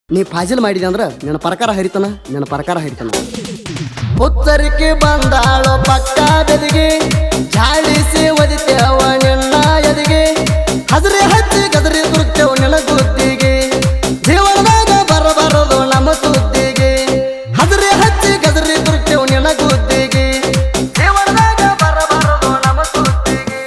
ನೀ ಫಾಜಿಲ್ ಮಾಡಿದೆ ಅಂದ್ರ ನನ್ನ ಪ್ರಕಾರ ಹರಿತನ ನನ್ನ ಪ್ರಕಾರ ಹರಿತನ ಉತ್ತರಕ್ಕೆ ಬಂದಾಳೋ ಪಕ್ಕ ಬೆದಿಗೆ ಝಾಳಿಸಿ ಒದಿತೇವ ನಿನ್ನ ಎದಿಗೆ ಹಜರಿ ಹಚ್ಚಿ ಗದರಿ ತುರ್ತೇವ ನಿನ್ನ ಗುದ್ದಿಗೆ ಜೀವನದಾಗ ಬರಬಾರದು ನಮ್ಮ ಸುದ್ದಿಗೆ ಹಜರಿ ಹಚ್ಚಿ ಗದರಿ ತುರ್ತೇವ ನಿನ್ನ ಗುದ್ದಿಗೆ ಜೀವನದಾಗ ಬರಬಾರದು ನಮ್ಮ ಸುದ್ದಿಗೆ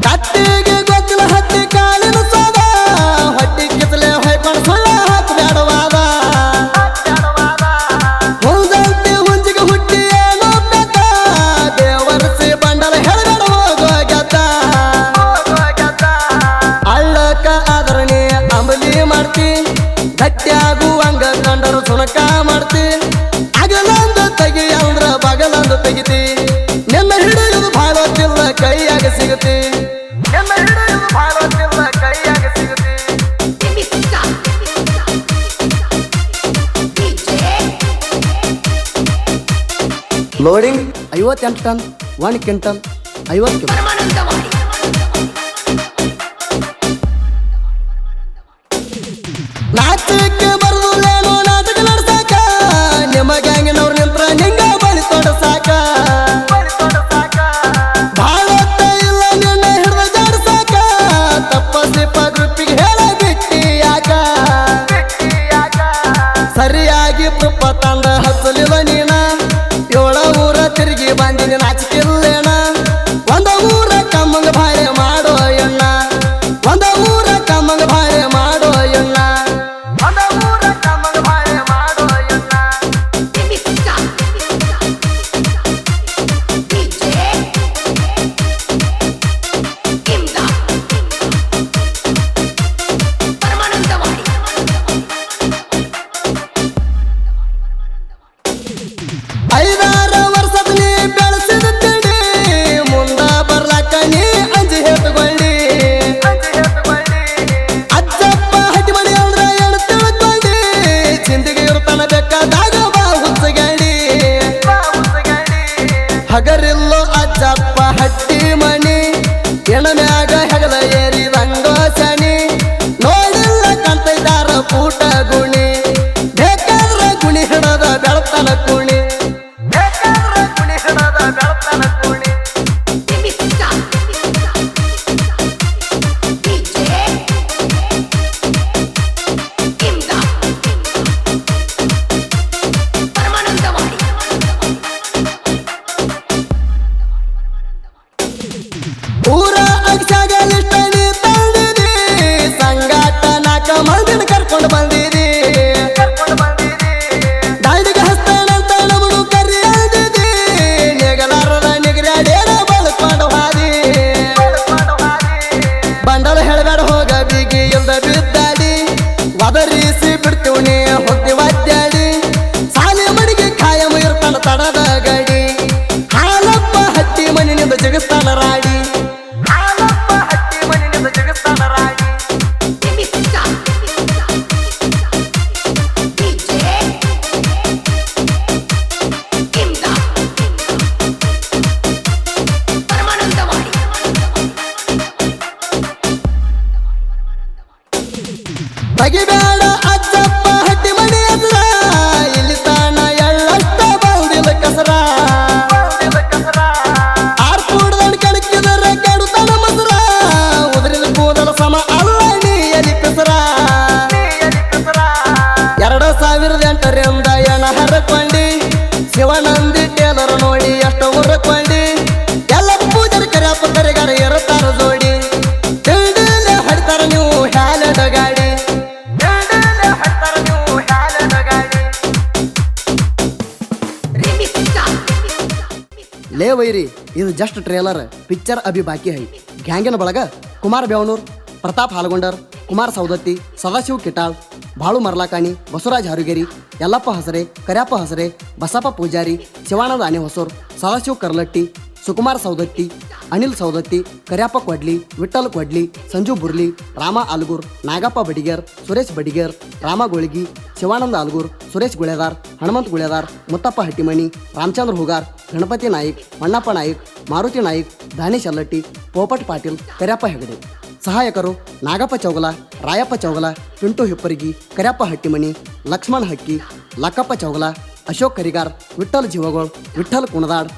ಕತ್ತಿಗೆ ಗೊತ್ತಿಲ್ಲ ಹತ್ತಿ ಕಾಲಿನ ಸಾದ ಹೊಟ್ಟಿ ಕಿತ್ತಲೆ ಹೊಯ್ಕೊಂಡು ಸುಳ್ಳ ಹಾಕಬೇಡವಾದ ಹುಂಜಂತಿ ಹುಂಜಿಗೆ ಹುಟ್ಟಿ ಏನೋ ಬೆತ್ತ ದೇವರಸಿ ಬಂಡಲ ಹೇಳಬೇಡ ಹೋಗೋ ಗೆದ್ದ ಅಳ್ಳಕ ಆದರಣಿ ಅಂಬಲಿ ಮಾಡ್ತಿ ಗಟ್ಟಿಯಾಗುವಂಗ ಕಂಡರು ಸುಣಕ ಮಾಡ್ತಿ ಅಗಲಂದು ತೆಗಿ ಅಂದ್ರ ಬಗಲಂದು ತೆಗಿತಿ ನಿನ್ನ ಹಿಡಿಯುವುದು ಭಾಳ ಹೊತ್ತಿಲ್ಲ ಕೈಯಾಗ ಸಿಗತಿ ನಿನ್ನ ಹಿಡಿಯುವುದು ಭಾಳ ಹೊತ್ತಿಲ್ಲ ಕೈಯಾಗ ಸಿಗತಿ ಲೋಡಿಂಗ್ 58 ಟನ್ 1 ಕ್ವಿಂಟಲ್ 50 ಕಿಲೋ ನಾಟಕ್ಕೆ ಬರುವುದೇನೋ ನಾಟಕ ನಡ್ಸಾಕ ನಿಮ್ಮ ಗ್ಯಾಂಗಿನವ್ರು ನಿಂತ್ರ ನಿಂಗ ಬಳಿ ತೊಡಸಾಕ ಭಾಳ ಹೊತ್ತ ಇಲ್ಲ ನಿನ್ನ ಹಿಡ್ದ ಜಾಡ್ಸಾಕ ತಪ್ಪ ಸಿಪ್ಪ ಗ್ರೂಪಿಗೆ ಹೇಳ ಬಿಟ್ಟಿ ಯಾಕ ಸರಿಯಾಗಿ ಪ್ರೂಪ ತಂದ ಹಚ್ಚಲಿಲ್ಲ ನೀನ ಏಳ ಊರ ತಿರುಗಿ ಬಂದಿನಿ ನಾಚಿಕಿಲ್ಲೇನ ಒಂದ ಊರ ಕಮ್ಮಂಗ ಭಾರೆ ಮಾಡೋ ಎಣ್ಣ ಒಂದ ಊರ ಕಮ್ಮಂಗ ಭಾರೆ ಮಾಡೋ ಎಣ್ಣ ಒಂದ ಊರ ಕಮ್ಮಂಗ ಭಾರೆ ಮಾಡೋ ಎಣ್ಣ ಐದಾರ ವರ್ಷದ ನೀ ಬೆಳೆಸಿದ ತಿಳಿ ಮುಂದ ಬರ್ಲಾಕ ನೀ ಅಂಜಿ ಹೇತುಕೊಳ್ಳಿ ಅಜ್ಜಪ್ಪ ಹಟ್ಟಿ ಮಡಿ ಅಂದ್ರ ಏನು ತಿಳ್ಕೊಂಡಿ ಚಿಂದಿಗೆ ಇರ್ತಾನ ಬೇಕಾದಾಗ ಬಾ ಹುಚ್ಚಗಡಿ ಹಗರಿಲ್ಲೋ ಅಜ್ಜಪ್ಪ ಹಟ್ಟಿ ಮಣಿ ಎಣ ಮ್ಯಾಗ ಹೆಗಲ ಏರಿದಂಗೋ ಶನಿ ನೋಡಿಲ್ಲ ಕಂತೈದಾರ ಪೂಟ ಗುಣಿ ಬೇಕಾದ್ರ ಗುಣಿ ಹಿಡದ ಬೆಳತನ ಕುಣಿ ಬೇಕಾದ್ರ ಗುಣಿ ಹಿಡದ ಬೆಳತನ ಕುಣಿ ಊರ ಅಕ್ಷಾಗ ಲಿಷ್ಟ ನೀ ತಂದಿದಿ ಸಂಗಾಟ ನಾಕ ಮಂದಿನ ಕರ್ಕೊಂಡು ಬಂದಿದಿ ದಾಡಿಗೆ ಹಸ್ತಾನಂತ ನಮ್ಮನು ಕರಿ ಅಂದಿದಿ ನೆಗಲಾರದ ನಿಗರಾಡೇನ ಬಳ್ಕೊಂಡು ಹಾದಿ ಬಂಡಲ ಹೇಳಬೇಡ ಹೋಗ ಬೀಗಿ ಇಲ್ದ ಬಿದ್ದಾಡಿ ಒದರಿಸಿ ಬಿಡ್ತೀವಿ ನೀ ಹೊತ್ತಿ ಒದ್ದಾಡಿ ಸಾಲಿ ಮಡಿಗೆ ಖಾಯಂ ಇರ್ತಾನ ತಡದ ಗಡಿ ಹಾಲಪ್ಪ ಹಟ್ಟಿ ಮನಿನಿಂದ ಜಗಸ್ತಾನ ರಾಡಿ ಹಾಲಪ್ಪ ಹಟ್ಟಿ ಮನಿನಿಂದ ಜಗಸ್ತಾನ ರಾಡಿ ತೆಗಿಬೇಡ ಅಜ್ಜಪ್ಪ ಹಟ್ಟಿ ಮಣಿ ಎದುರ ಇಲ್ಲಿ ತಾಣ ಎಳ್ಳಷ್ಟ ಬೌದಿಲ್ಲ ಕಸರ ಆರ್ಪೂಡ್ದನ್ ಕೆಣಕಿದರ ಕೆಡುತನ ಮಸರ ಉದುರಿದ ಕೂದಲ ಸಮ ಅಲ್ಲ ನೀ ಎಲಿ ಪಿಸರ 2008ರಿಂದ ಎಣ ಹರಕೊಂಡಿ ಶಿವನಂದಿ ಟೇಲರ್ ನೋಡಿ ಎಷ್ಟು ಉರ್ಕೊಂಡಿ ಎಲ್ಲ ಪೂಜಾರಿ ಕರಿಯಪ್ಪ ಕರಿಗಾರ ಇರುತ್ತಾರ ಜೋಡಿ ತಿಂಡಿಲೆ ಹಡ್ತಾರ ನೀವು ಹ್ಯಾಲಡ ಗಾಡಿ ಲೇ ವೈರಿ ಇದು ಜಸ್ಟ್ ಟ್ರೇಲರ್ ಪಿಕ್ಚರ್ ಅಭಿ ಬಾಕಿ ಹೈ ಗ್ಯಾಂಗಿನ ಬಳಗ ಕುಮಾರ್ ಬೇವನೂರ್ ಪ್ರತಾಪ್ ಹಾಲಗೊಂಡರ್ ಕುಮಾರ್ ಸೌದತ್ತಿ ಸದಾಶಿವ್ ಕಿಟಾಳ್ ಬಾಳು ಮರ್ಲಾಕಾಣಿ ಬಸವರಾಜ್ ಹಾರುಗೇರಿ ಯಲ್ಲಪ್ಪ ಹಸರೆ ಕರ್ಯಪ್ಪ ಹಸರೆ ಬಸಪ್ಪ ಪೂಜಾರಿ ಶಿವಾನಂದ ಆನೆ ಹೊಸೂರ್ ಸದಾಶಿವ್ ಕರ್ಲಟ್ಟಿ ಸುಕುಮಾರ್ ಸೌದತ್ತಿ अनिल सौदत्ती, कऱ्याप्पा क्वडली, विठ्ठल क्वडली, संजू बुर्ली, रामा आलगूर, नागप्पा बडिगेर, सुरेश बडिगेर, रामा गोळगी, शिवानंद आलगूर, सुरेश गुळेदार, हनुमंत गुळेदार, मुತ್ತप्ಪ हट्टीमणी, रामचंद्र हुगार, गणपती नाईक, ಮಣ್ಣಪ್ಪ ನಾಯ್ಕ್, ಮಾರುತಿ ನಾಯ್ಕ್, ದಾನೇಶ್ ಅಲ್ಲಟ್ಟಿ, ಪೋಪಟ್ ಪಾಟೀಲ್, ಕರ್ಯಪ್ಪ ಹೆಗಡೆ. ಸಹಾಯಕರು ನಾಗಪ್ಪ ಚೌಗಲ, ರಾಯಪ್ಪ ಚೌಗಲ, ಪಿಂಟು ಹಿಪ್ಪರಿಗಿ, ಕರ್ಯಪ್ಪ ಹಟ್ಟಿಮನಿ, ಲಕ್ಷ್ಮಣ್ ಹಕ್ಕಿ, ಲಕ್ಕಪ್ಪ ಚೌಗಲ, ಅಶೋಕ್ ಕರಿಗಾರ್, ವಿಠ್ಠಲ್ ಜೀವಗೋಳ್, ವಿಠ್ಠಲ್ ಕುಣದಾಡ್,